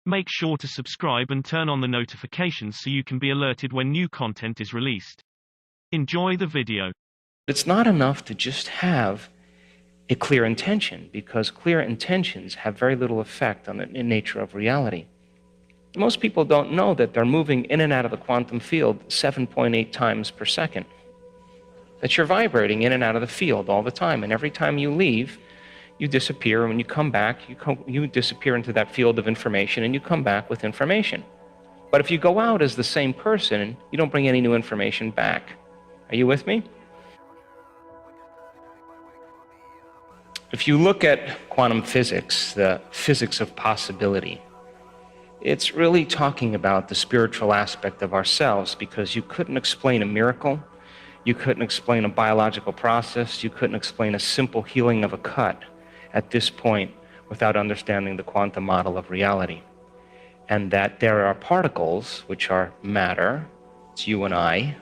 Make sure to subscribe and turn on the notifications so you can be alerted when new content is released. Enjoy the video. It's not enough to just have a clear intention, because clear intentions have very little effect on the nature of reality. Most people don't know that they're moving in and out of the quantum field 7.8 times per second. That you're vibrating in and out of the field all the time, and every time you leave, you disappear, and when you come back, you disappear into that field of information, and you come back with information. But if you go out as the same person, you don't bring any new information back. Are you with me? If you look at quantum physics, the physics of possibility, it's really talking about the spiritual aspect of ourselves, because you couldn't explain a miracle, you couldn't explain a biological process, you couldn't explain a simple healing of a cut at this point without understanding the quantum model of reality. And that there are particles, which are matter, it's you and I,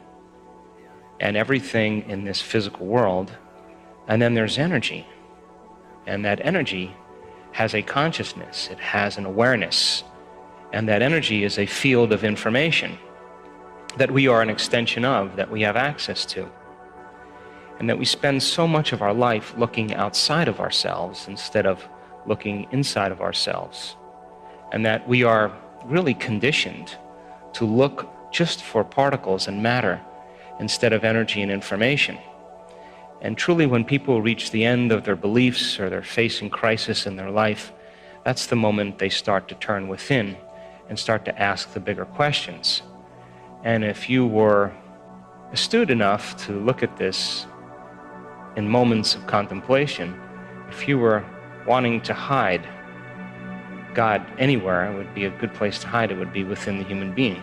and everything in this physical world, and then there's energy. And that energy has a consciousness, it has an awareness, and that energy is a field of information that we are an extension of, that we have access to. And that we spend so much of our life looking outside of ourselves instead of looking inside of ourselves. And that we are really conditioned to look just for particles and matter instead of energy and information. And truly, when people reach the end of their beliefs or they're facing crisis in their life, that's the moment they start to turn within and start to ask the bigger questions. And if you were astute enough to look at this in moments of contemplation, if you were wanting to hide God anywhere, it would be a good place to hide. It would be within the human being,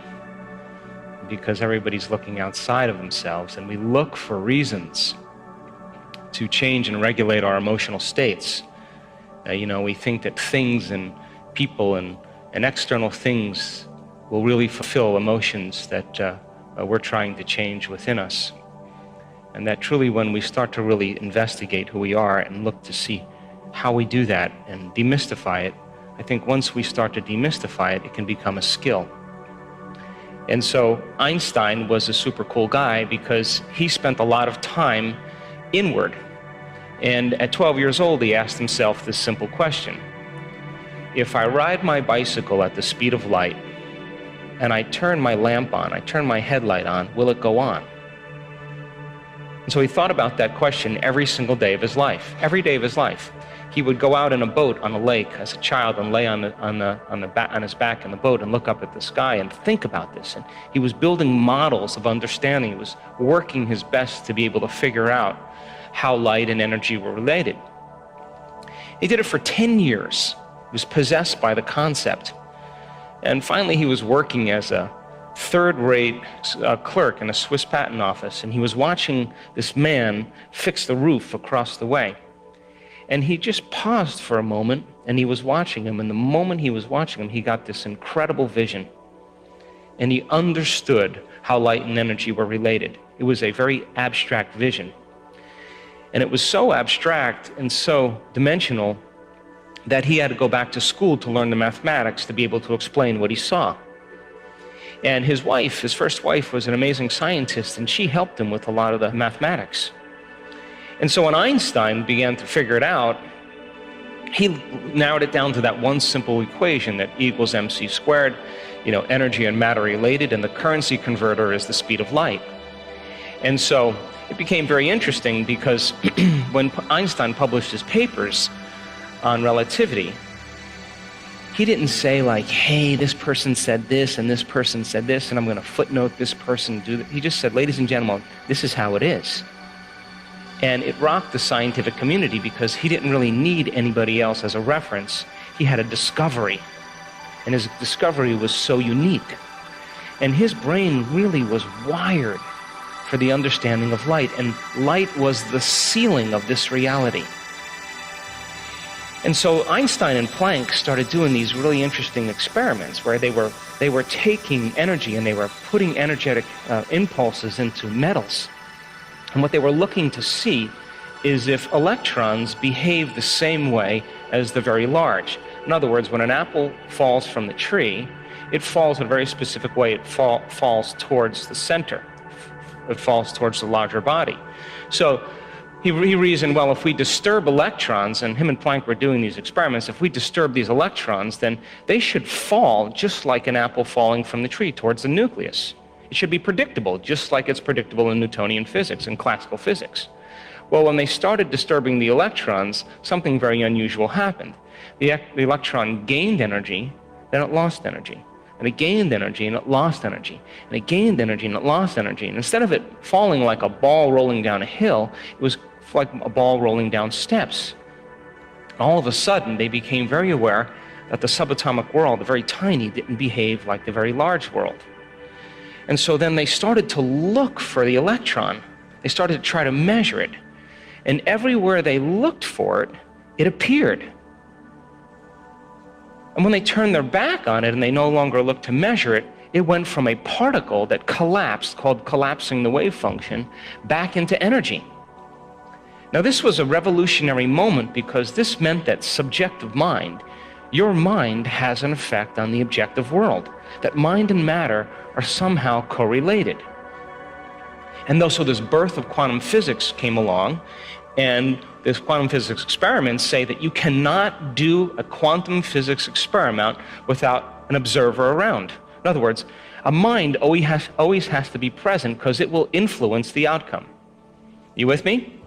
because everybody's looking outside of themselves, and we look for reasons to change and regulate our emotional states. We think that things and people and external things will really fulfill emotions that we're trying to change within us. And that truly, when we start to really investigate who we are and look to see how we do that and demystify it, I think once we start to demystify it, it can become a skill. And so Einstein was a super cool guy because he spent a lot of time inward. And at 12 years old, he asked himself this simple question: if I ride my bicycle at the speed of light and I turn my lamp on, I turn my headlight on, will it go on? And so he thought about that question every single day of his life. Every day of his life. He would go out in a boat on a lake as a child and lay on his back in the boat and look up at the sky and think about this. And he was building models of understanding. He was working his best to be able to figure out how light and energy were related. He did it for 10 years. He was possessed by the concept. And finally, he was working as a third-rate clerk in a Swiss patent office, and he was watching this man fix the roof across the way. And he just paused for a moment, and he was watching him, and the moment he was watching him, he got this incredible vision. And he understood how light and energy were related. It was a very abstract vision. And it was so abstract and so dimensional that he had to go back to school to learn the mathematics to be able to explain what he saw. And his wife, his first wife, was an amazing scientist, and she helped him with a lot of the mathematics. And so when Einstein began to figure it out, he narrowed it down to that one simple equation, that E equals mc squared, energy and matter related, and the currency converter is the speed of light. And so it became very interesting, because when Einstein published his papers on relativity, he didn't say like, hey, this person said this and this person said this, and I'm going to footnote this person do that. He just said, ladies and gentlemen, this is how it is. And it rocked the scientific community, because he didn't really need anybody else as a reference. He had a discovery, and his discovery was so unique. And his brain really was wired for the understanding of light, and light was the ceiling of this reality. And so Einstein and Planck started doing these really interesting experiments where they were taking energy and they were putting energetic impulses into metals. And what they were looking to see is if electrons behave the same way as the very large. In other words, when an apple falls from the tree, it falls in a very specific way. It falls towards the center. It falls towards the larger body. So he reasoned, well, if we disturb electrons, and him and Planck were doing these experiments, if we disturb these electrons, then they should fall just like an apple falling from the tree towards the nucleus. It should be predictable, just like it's predictable in Newtonian physics and classical physics. Well, when they started disturbing the electrons, something very unusual happened. The electron gained energy, then it lost energy. And it gained energy and it lost energy. And it gained energy and it lost energy. And instead of it falling like a ball rolling down a hill, it was like a ball rolling down steps. And all of a sudden, they became very aware that the subatomic world, the very tiny, didn't behave like the very large world. And so then they started to look for the electron. They started to try to measure it. And everywhere they looked for it, it appeared. And when they turned their back on it and they no longer looked to measure it, it went from a particle that collapsed, called collapsing the wave function, back into energy. Now, this was a revolutionary moment because this meant that subjective mind, your mind has an effect on the objective world, that mind and matter are somehow correlated. And so this birth of quantum physics came along, and this quantum physics experiments say that you cannot do a quantum physics experiment without an observer around. In other words, a mind always has to be present because it will influence the outcome. You with me?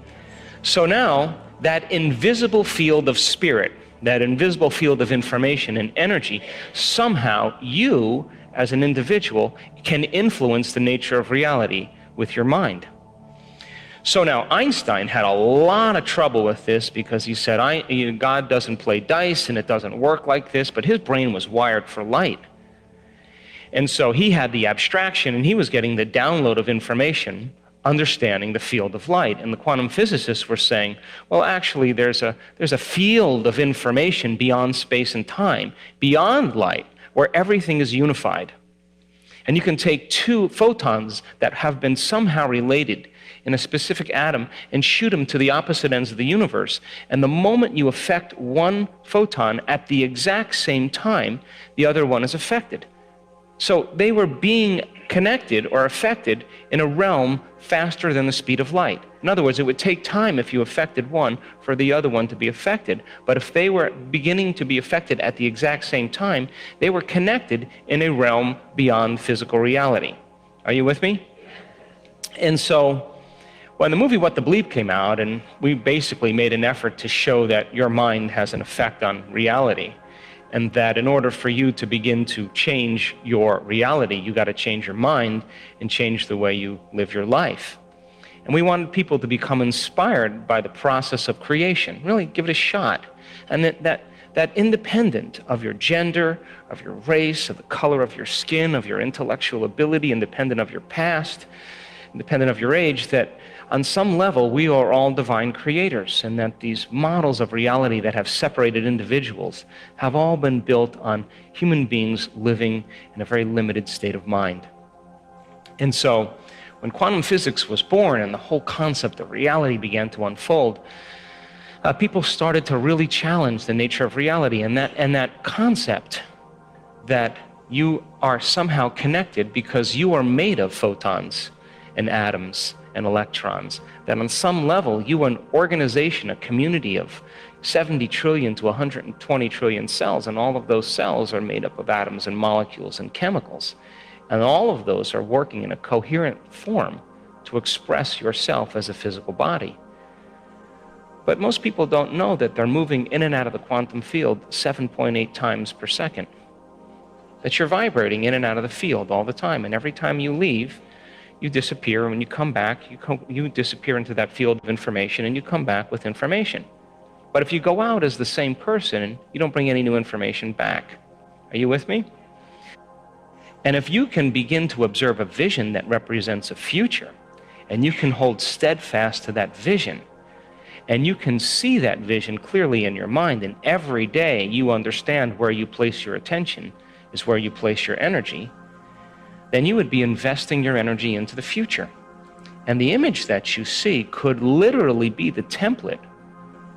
So now, that invisible field of spirit, that invisible field of information and energy, somehow you, as an individual, can influence the nature of reality with your mind. So now, Einstein had a lot of trouble with this because he said, God doesn't play dice and it doesn't work like this, but his brain was wired for light. And so he had the abstraction and he was getting the download of information, understanding the field of light. And the quantum physicists were saying, well, actually, there's a field of information beyond space and time, beyond light, where everything is unified. And you can take two photons that have been somehow related in a specific atom and shoot them to the opposite ends of the universe. And the moment you affect one photon at the exact same time, the other one is affected. So they were being connected or affected in a realm faster than the speed of light. In other words, it would take time if you affected one for the other one to be affected. But if they were beginning to be affected at the exact same time, they were connected in a realm beyond physical reality. Are you with me? And so when the movie What the Bleep came out, and we basically made an effort to show that your mind has an effect on reality, and that in order for you to begin to change your reality, you got to change your mind and change the way you live your life. And we wanted people to become inspired by the process of creation, really give it a shot. And that independent of your gender, of your race, of the color of your skin, of your intellectual ability, independent of your past, independent of your age, that on some level we are all divine creators, and that these models of reality that have separated individuals have all been built on human beings living in a very limited state of mind. And so when quantum physics was born and the whole concept of reality began to unfold, people started to really challenge the nature of reality, and that concept that you are somehow connected because you are made of photons and atoms and electrons, that on some level you are an organization, a community of 70 trillion to 120 trillion cells, and all of those cells are made up of atoms and molecules and chemicals. And all of those are working in a coherent form to express yourself as a physical body. But most people don't know that they're moving in and out of the quantum field 7.8 times per second. That you're vibrating in and out of the field all the time, and every time you leave, you disappear, and when you come back, you disappear into that field of information, and you come back with information. But if you go out as the same person, you don't bring any new information back. Are you with me? And if you can begin to observe a vision that represents a future, and you can hold steadfast to that vision, and you can see that vision clearly in your mind, and every day you understand where you place your attention is where you place your energy, then you would be investing your energy into the future. And the image that you see could literally be the template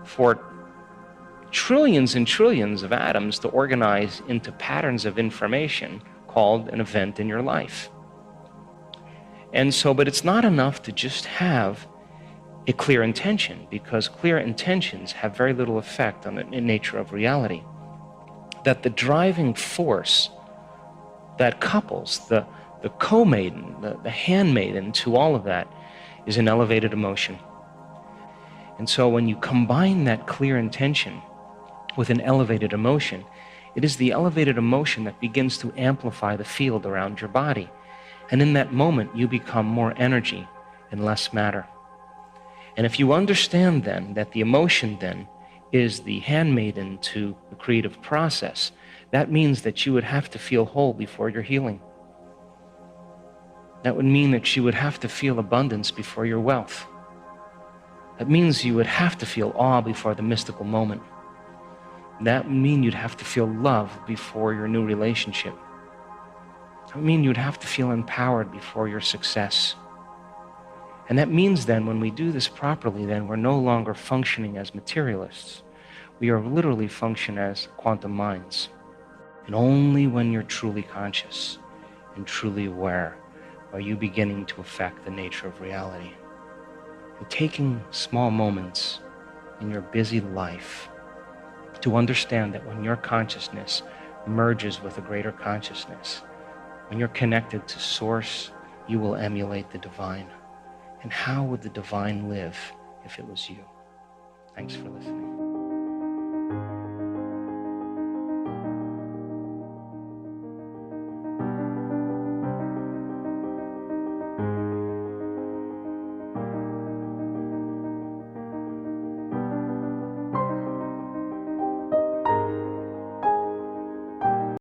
for trillions and trillions of atoms to organize into patterns of information called an event in your life. And so, but it's not enough to just have a clear intention, because clear intentions have very little effect on the nature of reality. That the driving force that couples the co-maiden, the handmaiden to all of that is an elevated emotion. And so when you combine that clear intention with an elevated emotion, it is the elevated emotion that begins to amplify the field around your body. And in that moment, you become more energy and less matter. And if you understand then that the emotion then is the handmaiden to the creative process, that means that you would have to feel whole before your healing. That would mean that you would have to feel abundance before your wealth. That means you would have to feel awe before the mystical moment. That would mean you'd have to feel love before your new relationship. That would mean you'd have to feel empowered before your success. And that means then when we do this properly, then we're no longer functioning as materialists. We are literally functioning as quantum minds. And only when you're truly conscious and truly aware are you beginning to affect the nature of reality. And taking small moments in your busy life to understand that when your consciousness merges with a greater consciousness, when you're connected to Source, you will emulate the divine. And how would the divine live if it was you? Thanks for listening.